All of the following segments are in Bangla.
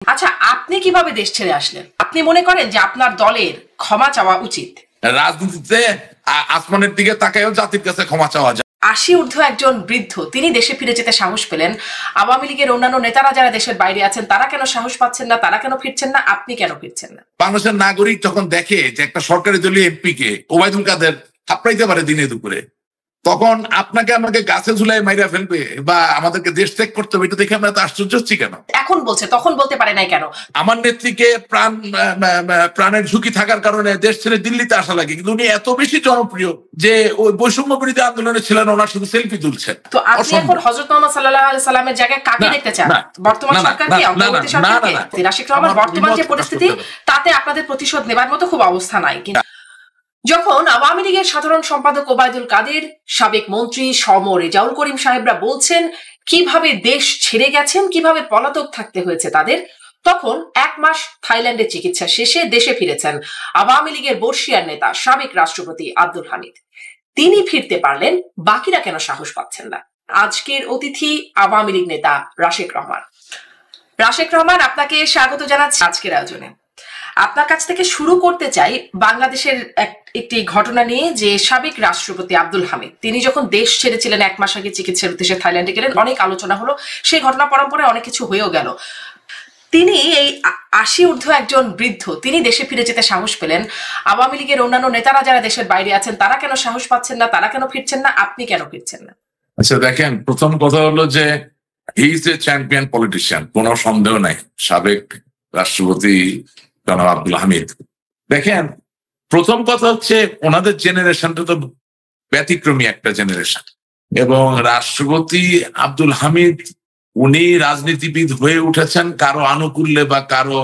আচ্ছা, আপনি কিভাবে দেশ ছেড়ে আসলেন? আপনি মনে করেন যে আপনার দলের ক্ষমা চাওয়া উচিত? রাজনীতিতে আসমানের দিকে তাকায়ও জাতির কাছে ক্ষমা চাওয়া যায়। ৮০ ঊর্ধ্ব একজন বৃদ্ধ, তিনি দেশে ফিরে যেতে সাহস পেলেন। আওয়ামী লীগের অন্যান্য নেতারা যারা দেশের বাইরে আছেন তারা কেন সাহস পাচ্ছেন না? তারা কেন ফিরছেন না? আপনি কেন ফিরছেন না? বাংলাদেশের নাগরিক যখন দেখে যে একটা সরকারি দলীয় এমপি কে ওবায়দুল কাদের থাপড়াইতে পারে দিনে দুপুরে, তখন আপনাকে আমাকে গাছে ঝুলাই মাইরা ফেলবে বা আমাদেরকে দেশ ত্যাগ করতে হবে, এটা দেখে আমরা তো আশ্চর্য হচ্ছি কেন? এখন বলছে, তখন বলতে পারে নাই কেন? আমার নেত্রীকে প্রাণের ঝুঁকি থাকার কারণে দেশ ছেড়ে দিল্লিতে আসা লাগে, কিন্তু উনি এত বেশি জনপ্রিয় যে ওই বৈষম্য বিরোধী আন্দোলনে ছিলেন, ওনার শুধু সেলফি তুলছেন। তো আপনি এখন হযরত মুহাম্মদ সাল্লাল্লাহু আলাইহি সাল্লামের জায়গায় কাকে দেখতে চান? বর্তমান সরকারকে, অন্তর্বর্তী সরকারকে? রাশিদ রহমান, বর্তমান যে পরিস্থিতি তাতে আপনাদের প্রতিশোধ নেবার মতো খুব অবস্থা নাই। যখন আওয়ামী লীগের সাধারণ সম্পাদক ওবায়দুল কাদের, সাবেক মন্ত্রী সম রেজাউল করিম সাহেবরা বলছেন কিভাবে দেশ ছেড়ে গেছেন, কিভাবে পলাতক থাকতে হয়েছে তাদের, তখন ১ মাস থাইল্যান্ডে চিকিৎসা শেষে দেশে ফিরেছেন আওয়ামী লীগের বর্ষিয়ার নেতা সাবেক রাষ্ট্রপতি আব্দুল হামিদ। তিনি ফিরতে পারলেন, বাকিরা কেন সাহস পাচ্ছেন না? আজকের অতিথি আওয়ামী লীগ নেতা রাশেক রহমান। রাশেক রহমান, আপনাকে স্বাগত জানাচ্ছি আজকের আয়োজনে। আপনার কাছ থেকে শুরু করতে চাই বাংলাদেশের একটি ঘটনা নিয়ে, যে সাবেক রাষ্ট্রপতি আব্দুল হামিদ তিনি যখন দেশ ছেড়েছিলেন ১ মাস আগে চিকিৎসার উদ্দেশ্যে থাইল্যান্ডে গেলেন, অনেক আলোচনা হলো, সেই ঘটনা পরম্পরায় অনেক কিছু হয়েও গেল। তিনি এই ৮০ ঊর্ধ্ব একজন বৃদ্ধ, তিনি দেশে ফিরে যেতে সাহস পেলেন। আওয়ামী লীগের অন্যান্য নেতারা যারা দেশের বাইরে আছেন তারা কেন সাহস পাচ্ছেন না? তারা কেন ফিরছেন না? আপনি কেন ফিরছেন না? আচ্ছা দেখেন, প্রথম কথা হলো যে he is a champion politician, কোনো সন্দেহ নাই, সাবেক রাষ্ট্রপতি জনাব আব্দুল হামিদ। দেখেন, প্রথম কথা হচ্ছে ওনাদের জেনারেশনটা তো ব্যতিক্রমী একটা জেনারেশন, এবং রাষ্ট্রপতি আব্দুল হামিদ উনি রাজনীতিবিদ হয়ে উঠেছেন কারো আনুকূল্যে বা কারো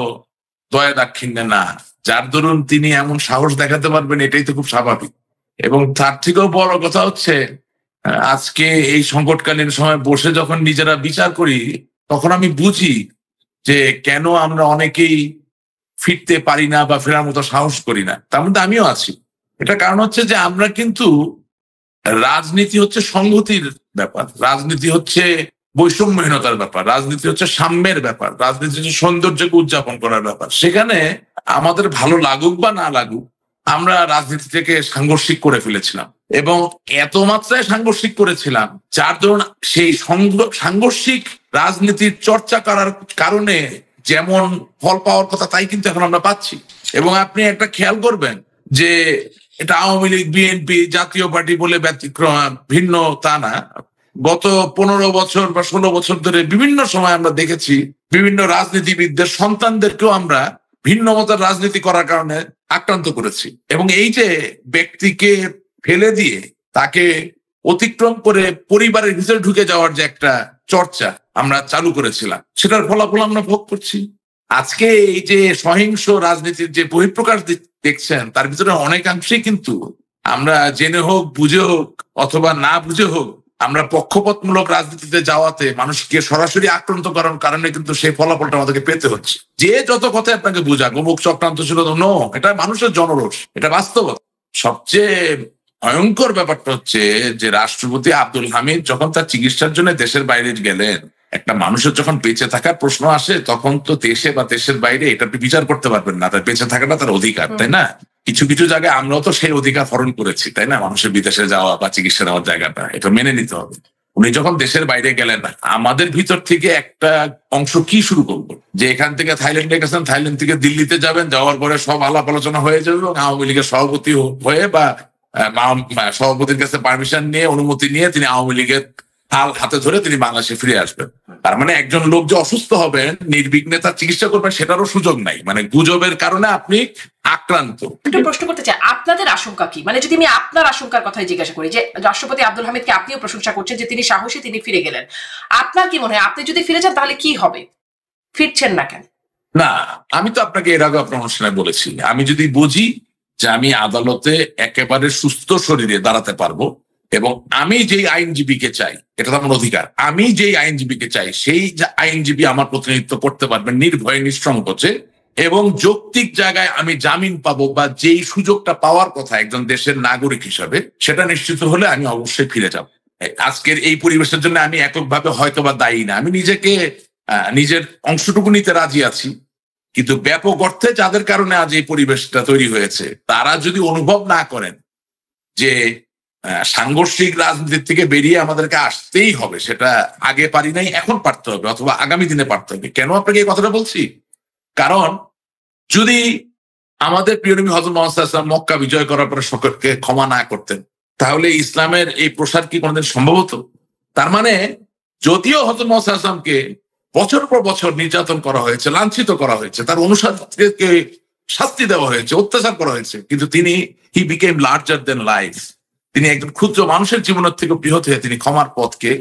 দয়া দাক্ষিণ্যে না, যার দরুন তিনি এমন সাহস দেখাতে পারবেন এটাই তো খুব স্বাভাবিক। এবং তার থেকেও বড় কথা হচ্ছে, আজকে এই সংকটকালীন সময় বসে যখন নিজেরা বিচার করি, তখন আমি বুঝি যে কেন আমরা অনেকেই ফিরতে পারি না বা ফেরার মতো সাহস করি না। তার মধ্যে আমিও আছি। এটা কারণ হচ্ছে যে আমরা কিন্তু, রাজনীতি হচ্ছে সংহতির ব্যাপার, রাজনীতি হচ্ছে বৈষম্যহীনতার ব্যাপার, রাজনীতি হচ্ছে সাম্যের ব্যাপার, রাজনীতি হচ্ছে সৌন্দর্যকে উদযাপন করার ব্যাপার। সেখানে আমাদের ভালো লাগুক বা না লাগুক, আমরা রাজনীতি থেকে সাংঘর্ষিক করে ফেলেছিলাম, এবং এত মাত্রায় সাংঘর্ষিক করেছিলাম যার ধরুন সেই সাংঘর্ষিক রাজনীতির চর্চা করার কারণে যেমন ফল পাওয়ার কথা তাই কিন্তু এখন আমরা পাচ্ছি। এবং আপনি একটা খেয়াল করবেন যে এটা আওয়ামী লীগ, বিএনপি, জাতীয় পার্টি বলে ব্যতিক্রম ভিন্ন তা না। গত ১৫ বছর বা ১৬ বছর ধরে বিভিন্ন সময় আমরা দেখেছি বিভিন্ন রাজনীতিবিদদের সন্তানদেরকেও আমরা ভিন্ন মতের রাজনীতি করার কারণে আক্রান্ত করেছি। এবং এই যে ব্যক্তিকে ফেলে দিয়ে তাকে অতিক্রম করে পরিবারের ভিতরে ঢুকে যাওয়ার যে একটা চর্চা আমরা চালু করেছিলাম, সেটার ফলাফল আমরা ভোগ করছি। আজকে এই যে সহিংস রাজনীতির যে বহিঃপ্রকাশ দেখছেন, তার ভিতরে অনেকাংশেই কিন্তু আমরা জেনে হোক, বুঝে হোক অথবা না বুঝে হোক, আমরা পক্ষপাতমূলক রাজনীতিতে যাওয়াতে মানুষকে সরাসরি আক্রান্ত করার কারণে কিন্তু সেই ফলাফলটা আমাদেরকে পেতে হচ্ছে। যে যত কথায় আপনাকে বুঝা গোমুখ চক্রান্ত ছিল, নো, এটা মানুষের জনরোষ, এটা বাস্তবতা। সবচেয়ে ভয়ঙ্কর ব্যাপারটা হচ্ছে যে রাষ্ট্রপতি আব্দুল হামিদ যখন তার চিকিৎসার জন্য দেশের বাইরে গেলেন, একটা মানুষের যখন বেঁচে থাকার প্রশ্ন আসে, তখন তো দেশে বা দেশের বাইরে এটা আপনি বিচার করতে পারবেন না, তার বেঁচে থাকাটা তার অধিকার, তাই না? কিছু কিছু জায়গায় আমরাও তো সেই অধিকার হরণ করেছি, তাই না? মানুষের বিদেশে যাওয়া বা চিকিৎসা নেওয়ার জায়গাটা, এটা মেনে নিতে হবে। উনি যখন দেশের বাইরে গেলেন, আমাদের ভিতর থেকে একটা অংশ কি শুরু করবো যে এখান থেকে থাইল্যান্ডে গেছেন, থাইল্যান্ড থেকে দিল্লিতে যাবেন, যাওয়ার পরে সব আলাপ আলোচনা হয়ে যাবে এবং আওয়ামী লীগের সভাপতি হয়ে বা সভাপতির কাছে পারমিশন নিয়ে, অনুমতি নিয়ে তিনি আওয়ামী লীগের হাল হাতে ধরে তিনি বাংলাদেশে ফিরে আসবেন। তার মানে একজন লোক যে অসুস্থ হবেন, নির্বিঘ্নে তার চিকিৎসা করবেন, সেটারও সুযোগ নাই, মানে গুজবের কারণে আপনি আক্রান্ত। একটু প্রশ্ন করতে চাই, আপনাদের আশঙ্কা কি? মানে যদি আমি আপনার আশঙ্কার কথাই জিজ্ঞাসা করি, যে রাষ্ট্রপতি আব্দুল হামিদকে আপনিও প্রশংসা করছেন যে তিনি সাহসী, তিনি ফিরে গেলেন, আপনার কি মনে হয় আপনি যদি ফিরে যান তাহলে কি হবে? ফিরছেন না কেন? না, আমি তো আপনাকে এর আগে আপনার অনুষ্ঠানে বলেছি, আমি যদি বুঝি যে আমি আদালতে একেবারে সুস্থ শরীরে দাঁড়াতে পারবো, এবং আমি যেই আইনজীবীকে চাই, এটা তো আমার অধিকার, আমি যেই আইনজীবীকে চাই সেই আইনজীবী আমার প্রতিনিধিত্ব করতে পারবেন নির্ভয়ে, নিঃসংকোচে, এবং যৌক্তিক জায়গায় আমি জামিন পাবো বা যেই সুযোগটা পাওয়ার কথা একজন দেশের নাগরিক হিসাবে, সেটা নিশ্চিত হলে আমি অবশ্যই ফিরে যাব। আজকের এই পরিবেশের জন্য আমি এককভাবে হয়তো বা দায়ী না, আমি নিজেকে নিজের অংশটুকু নিতে রাজি আছি, কিন্তু ব্যাপক অর্থে যাদের কারণে আজ এই পরিবেশটা তৈরি হয়েছে তারা যদি অনুভব না করেন যে সাংঘর্ষিক রাজনীতির থেকে বেরিয়ে আমাদেরকে আসতেই হবে, সেটা আগে পারি নাই এখন পারতে হবে অথবা আগামী দিনে পারতে হবে। কেন আপনাকে এই কথাটা বলছি? কারণ যদি আমাদের প্রিয় নবী হযরত মুহাম্মদ সাল্লাল্লাহু আলাইহি ওয়াসাল্লাম মক্কা বিজয় করার পরে সকলকে ক্ষমা না করতেন, তাহলে ইসলামের এই প্রসার কি কোনোদিন সম্ভব হতো? তার মানে যদিও হযরত মুহাম্মদ সাল্লাল্লাহু আলাইহি ওয়াসাল্লামকে বছর পর বছর নির্যাতন করা হয়েছে, লাঞ্ছিত করা হয়েছে, তার অনুসারীদেরকে শাস্তি দেওয়া হয়েছে, অত্যাচার করা হয়েছে, কিন্তু তিনি he became larger then life. তিনি একজন ক্ষুদ্র মানুষের জীবনের থেকে বৃহৎ হয়ে তিনি ক্ষমার পথকে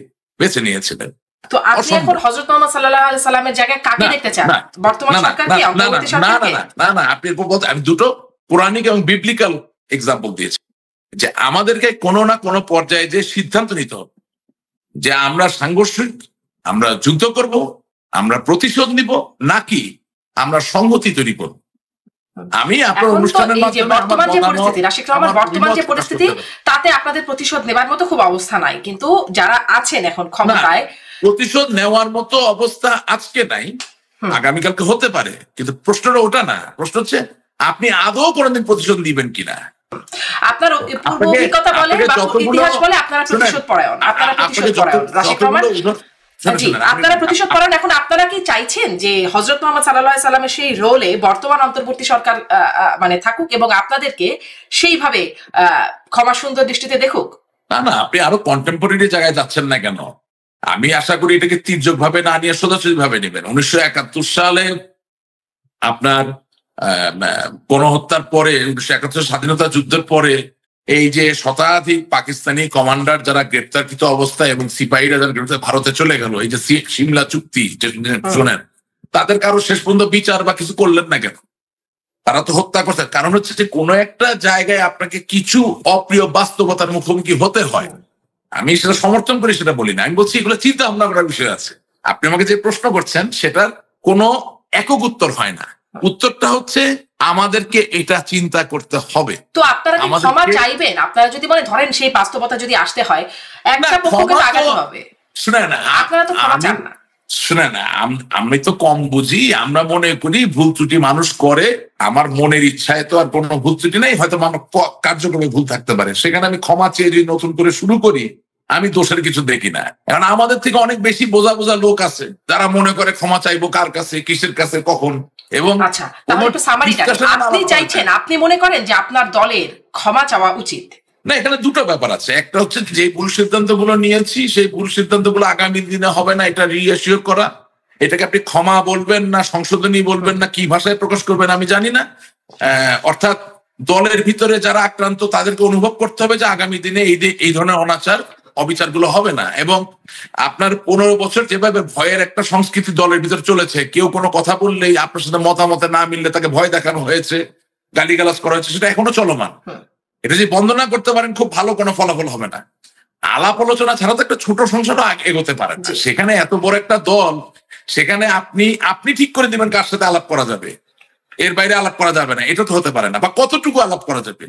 বেছে নিয়েছিলেন। তো আপনি এখন হযরত মুহাম্মদ সাল্লাল্লাহু আলাইহি সাল্লামের জায়গায় কাকে দেখতে চান? বর্তমান সরকার কি অন্তর্বর্তী সরকারকে? না, আপনি আমি দুটো পুরাণিক এবং বিবলিক্যাল এক্সাম্পল দিয়েছি যে আমাদেরকে কোনো না কোনো পর্যায়ে যে সিদ্ধান্ত নিতে হবে যে আমরা সাংঘর্ষিক, আমরা যুদ্ধ করব, আমরা প্রতিশোধ নিব, নাকি আমরা সংহতি তৈরি করব। আমি আপনার অনুষ্ঠানের মাধ্যমে বর্তমান যে পরিস্থিতি, রাশিদ রহমান, বর্তমান যে পরিস্থিতি তাতে আপনাদের প্রতিশোধ নেবার মতো খুব অবস্থা নাই, কিন্তু যারা আছেন এখন ক্ষমতায় প্রতিশোধ নেওয়ার মতো অবস্থা আজকে নাই, আগামীকালকে হতে পারে, কিন্তু প্রশ্নটা ওটা না। প্রশ্ন হচ্ছে আপনি আদৌ কোনোদিন প্রতিশোধ দিবেন কিনা। আপনার পূর্ব অভিজ্ঞতা বলে বা ইতিহাস বলে আপনারা প্রতিশোধ পরায়ণ, রাশিদ রহমান জি, আপনারা প্রতিশোধ পরায়ণ। এখন আপনারা কি চাইছেন যে হযরত মুহাম্মদ সাল্লাল্লাহু আলাইহি সাল্লামের সেই রোলে বর্তমান অন্তর্বর্তী সরকার মানে থাকুক এবং আপনাদেরকে সেইভাবে ক্ষমা সুন্দর দৃষ্টিতে দেখুক? না, আপনি আরো কন্টেম্পোরারি জায়গায় যাচ্ছেন না কেন? আমি আশা করি এটাকে তির্যক ভাবে না নিয়ে সোজাসুজি ভাবে নেবেন। 1971 সালে আপনার গণহত্যার পরে, 1971 স্বাধীনতা যুদ্ধের পরে এই যে শতাধিক পাকিস্তানি কমান্ডার যারা গ্রেপ্তারকৃত অবস্থায় এবং সিপাহীরা যারা গ্রেপ্তার ভারতে চলে গেল, এই যে সিমলা চুক্তি শোনেন, তাদের কারো শেষ পর্যন্ত বিচার বা কিছু করলেন না কেন? তারা তো হত্যা করছে। কারণ হচ্ছে যে কোনো একটা জায়গায় আপনাকে কিছু অপ্রিয় বাস্তবতার মুখোমুখি হতে হয়। আমি সেটা সমর্থন করি, সেটা বলি না, আমি বলছি এগুলো চিন্তা ভাবনা করার বিষয় আছে। আপনি আমাকে যে প্রশ্ন করছেন সেটার কোনো একক উত্তর হয় না। উত্তরটা হচ্ছে আমাদেরকে এটা চিন্তা করতে হবে। তো আপনারা কি ক্ষমা চাইবেন? আপনারা যদি বলেন ধরেন সেই বাস্তবতা যদি আসতে হয়, একটা পক্ষকে আগাতে হবে। শুনেন না, আপনারা তো ক্ষমা চান না। শুনে না, আমি তো কম বুঝি, আমরা মনে করি ভুল ত্রুটি মানুষ করে। আমার মনের ইচ্ছায় তো আর কোনো ভুল ত্রুটি নেই, হয়তো মানব কার্যক্রমে ভুল থাকতে পারে, সেখানে আমি ক্ষমা চেয়ে যদি নতুন করে শুরু করি আমি দোষের কিছু দেখি না। কারণ আমাদের থেকে অনেক বেশি বোঝা বোঝা লোক আছে যারা মনে করে ক্ষমা চাইবো কার কাছে, কিসের কাছে, কখন। এবং আচ্ছা, তাহলে একটু সামারিটা আপনি চাইছেন, আপনি মনে করেন যে আপনার দলের ক্ষমা চাওয়া উচিত? না, এখানে দুটো ব্যাপার আছে। একটা হচ্ছে যে ভুল সিদ্ধান্ত গুলো নিয়েছি সেই ভুল সিদ্ধান্ত গুলো আগামী দিনে হবে না, এটা রিঅ্যাসিওর করা। এটাকে আপনি ক্ষমা বলবেন না সংশোধনী বলবেন না কি ভাষায় প্রকাশ করবেন আমি জানি না। অর্থাৎ দলের ভিতরে যারা আক্রান্ত তাদেরকে অনুভব করতে হবে যে আগামী দিনে এই ধরনের অনাচার অবিচারগুলো হবে না। এবং আপনার 15 বছর যেভাবে ভয়ের একটা সংস্কৃতি দলের ভিতরে চলেছে, কেউ কোনো কথা বললেই আপনার সাথে মতামতে না মিললে তাকে ভয় দেখানো হয়েছে, গালিগালাজ করা হয়েছে, সেটা এখনো চলমান। এটা যদি বন্ধ না করতে পারেন খুব ভালো কোনো ফলাফল হবে না। আলাপ আলোচনা ছাড়া তো একটা ছোট সংসারও এগোতে পারে না। সেখানে এত বড় একটা দল, সেখানে আপনি ঠিক করে দিবেন কার সাথে আলাপ করা যাবে, এর বাইরে আলাপ করা যাবে না, এটা তো হতে পারে না। বা কতটুকু আলাপ করা যাবে,